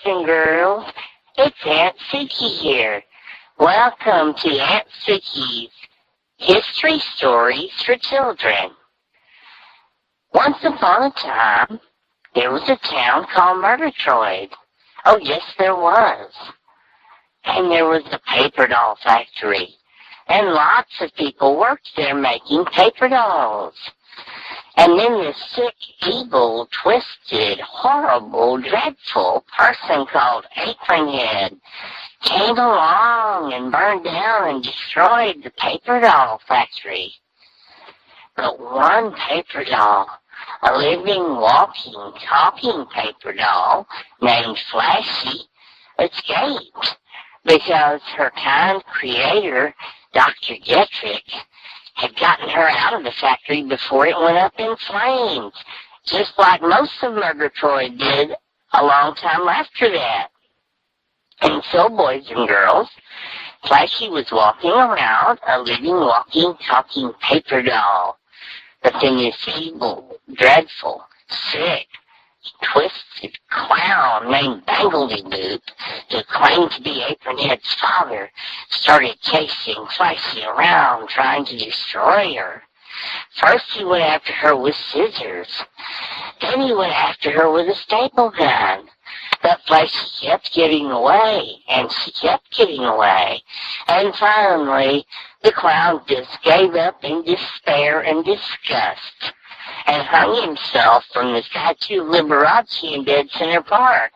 and girls. It's Aunt Suki here. Welcome to Aunt Suki's History Stories for Children. Once upon a time, there was a town called Murgatroyd. Oh, yes, there was. And there was a paper doll factory. And lots of people worked there making paper dolls. And then this sick, evil, twisted, horrible, dreadful person called Apronhead came along and burned down and destroyed the paper doll factory. But one paper doll, a living, walking, talking paper doll named Flashy, escaped because her kind creator, Dr. Getrick, had gotten her out of the factory before it went up in flames, just like most of Murgatroyd did a long time after that. And so, boys and girls, Flashy was walking around, a living, walking, talking paper doll. But then this evil, dreadful, sick, twisted clown named Bangledy-Boop, who claimed to be Apronhead's father, started chasing Flashy around, trying to destroy her. First he went after her with scissors. Then he went after her with a staple gun. But Flashy kept getting away, and she kept getting away. And finally, the clown just gave up in despair and disgust and hung himself from the Statue of Liberace in Dead Center Park.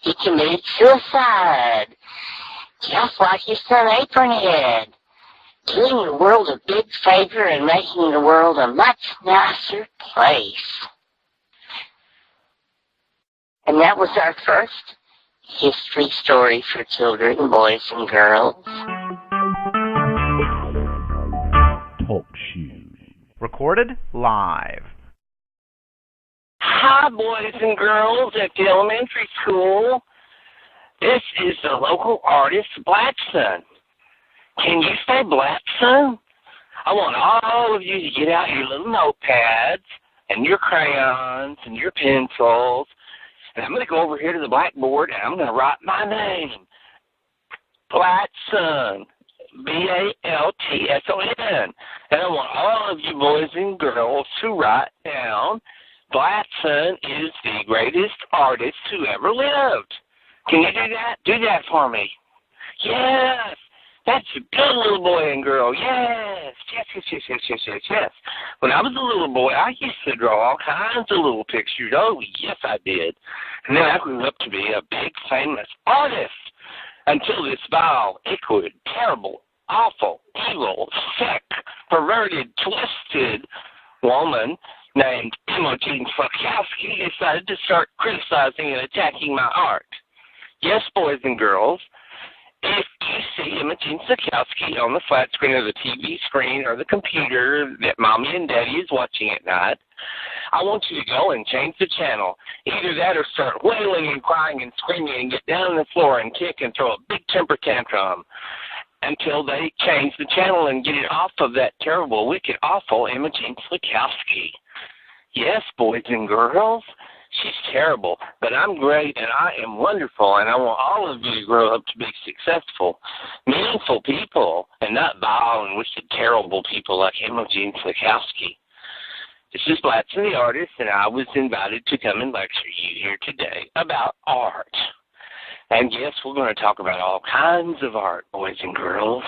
He committed suicide, just like his son Apronhead, doing the world a big favor and making the world a much nicer place. And that was our first history story for children, boys and girls. Talk shoes. Recorded live. Hi, boys and girls at the elementary school. This is the local artist, Blackson. Can you say Blackson? I want all of you to get out your little notepads and your crayons and your pencils. And I'm going to go over here to the blackboard and I'm going to write my name. Blackson. Baltson. And I want all of you boys and girls to write down Blackson is the greatest artist who ever lived. Can you do that? Do that for me. Yes. That's a good little boy and girl. Yes. Yes. When I was a little boy, I used to draw all kinds of little pictures. Oh, yes, I did. And then I grew up to be a big, famous artist until this vile, wicked, terrible, awful, evil, sick, perverted, twisted woman named Imogen Slideshow decided to start criticizing and attacking my art. Yes, boys and girls, if you see Imogen Slideshow on the flat screen or the TV screen or the computer that Mommy and Daddy is watching at night, I want you to go and change the channel. Either that or start wailing and crying and screaming and get down on the floor and kick and throw a big temper tantrum until they change the channel and get it off of that terrible, wicked, awful Imogen Slideshow. Yes, boys and girls, she's terrible, but I'm great and I am wonderful, and I want all of you to grow up to be successful, meaningful people, and not vile and wicked, terrible people like Imogen Slideshow. This is Blackson the artist, and I was invited to come and lecture you here today about art. And yes, we're going to talk about all kinds of art, boys and girls.